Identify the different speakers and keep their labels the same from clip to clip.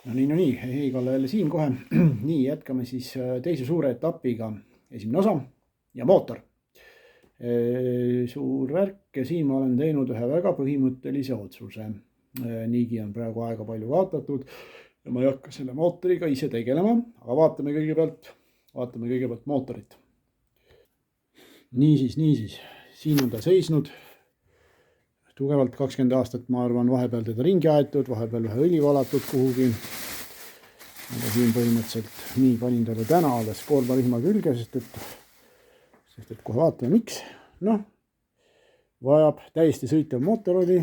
Speaker 1: No nii, hei Kalle jälle siin kohe. Nii, jätkame siis teise suure etapiga. Esimene osa ja mootor. Suur värk ja siin ma olen teinud ühe väga põhimõttelise otsuse. Niigi on praegu aega palju kaotatud ja ma ei hakka selle mootoriga ise tegelema, aga vaatame kõigepealt mootorit. Niisiis, siin on ta seisnud tugevalt 20 aastat, ma arvan, vahepeal teda ringi aetud, vahepeal ühe õli valatud kuhugi. Aga siin põhimõtteliselt nii panin talle täna alles koormarihma külge, sest et kohe vaatame miks. Noh, vajab täiesti sõitev mootor oli,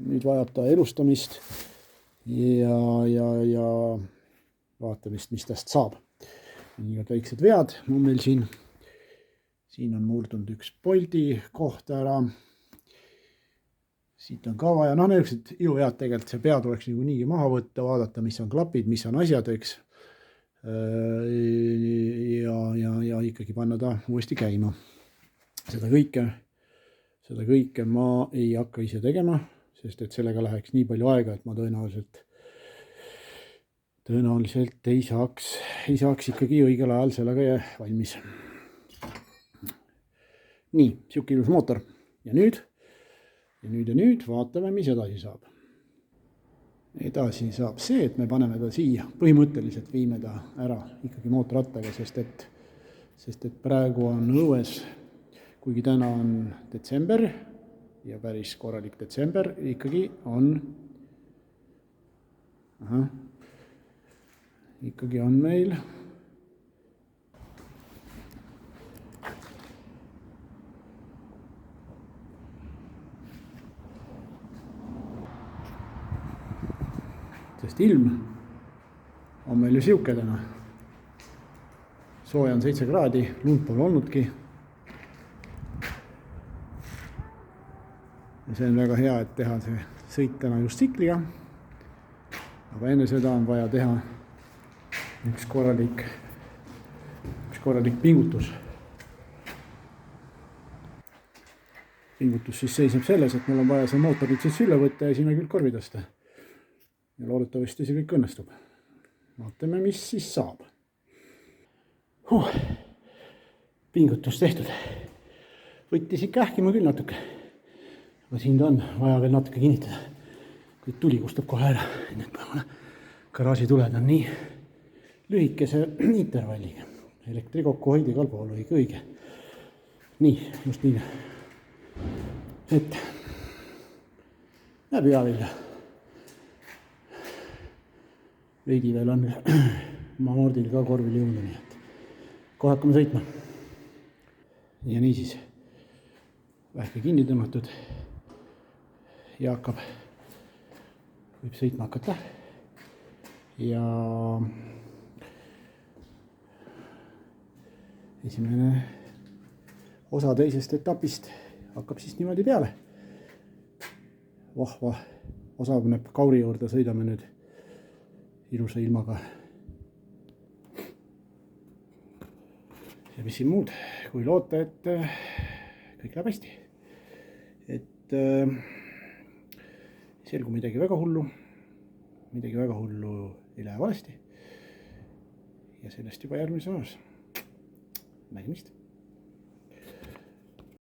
Speaker 1: nüüd vajab ta elustamist ja vaatamist, mis tast saab. Nii väiksed vead on meil siin. Siin on murdunud üks poldi koht ära. Siit on ka vaja, niisugused iluvead tegelikult, see pea tuleks niigi maha võtta, vaadata, mis on klapid, mis on asjad, eks. Ja ikkagi panna ta uuesti käima. Seda kõike ma ei hakka ise tegema, sest et sellega läheks nii palju aega, et ma tõenäoliselt ei saaks ikkagi õigel ajal sellega valmis. Nii, siuke ilus mootor. Ja nüüd vaatame, mis edasi saab. Edasi saab see, et me paneme ta siia. Põhimõtteliselt viime ta ära ikkagi mootorrattaga, sest et praegu on õues, kuigi täna on detsember ja päris korralik detsember, ikkagi on meil sest ilm on meil ju siuke täna. Sooja on 7 kraadi, lund pole olnudki. Ja see on väga hea, et teha see sõit täna just tsikliga. Aga enne seda on vaja teha üks korralik pingutus. Pingutus siis seisneb selles, et mul on vaja see mootorit siis üle võtta ja sinna küll korvi tõsta. Ja loodetavasti see kõik õnnestub. Vaatame, mis siis saab. Pingutus tehtud. Võttis ikka ähkima küll natuke. Aga siin ta on vaja veel natuke kinnitada. Kui tuli kustab kohe ära. Need päevale garaaži tuled on nii lühikese intervalliga. Elektri kokkuhoid igal pool õige. Nii, just nii. Et läheb hea vilja. Veidi veel on mordil ka korvil jõudnud, nii et kohe hakkame sõitma. Ja niisiis, vähke kinni tõmmatud ja võib sõitma hakata. Ja esimene osa teisest etapist hakkab siis niimoodi peale. Vahva, osavneb kauri juurde, sõidame nüüd ilusa ilmaga. Ja mis siin muud, kui loota, et kõik läheb hästi. Et selgu midagi väga hullu ei lähe valesti. Ja sellest juba järgmises osas. Nägemist.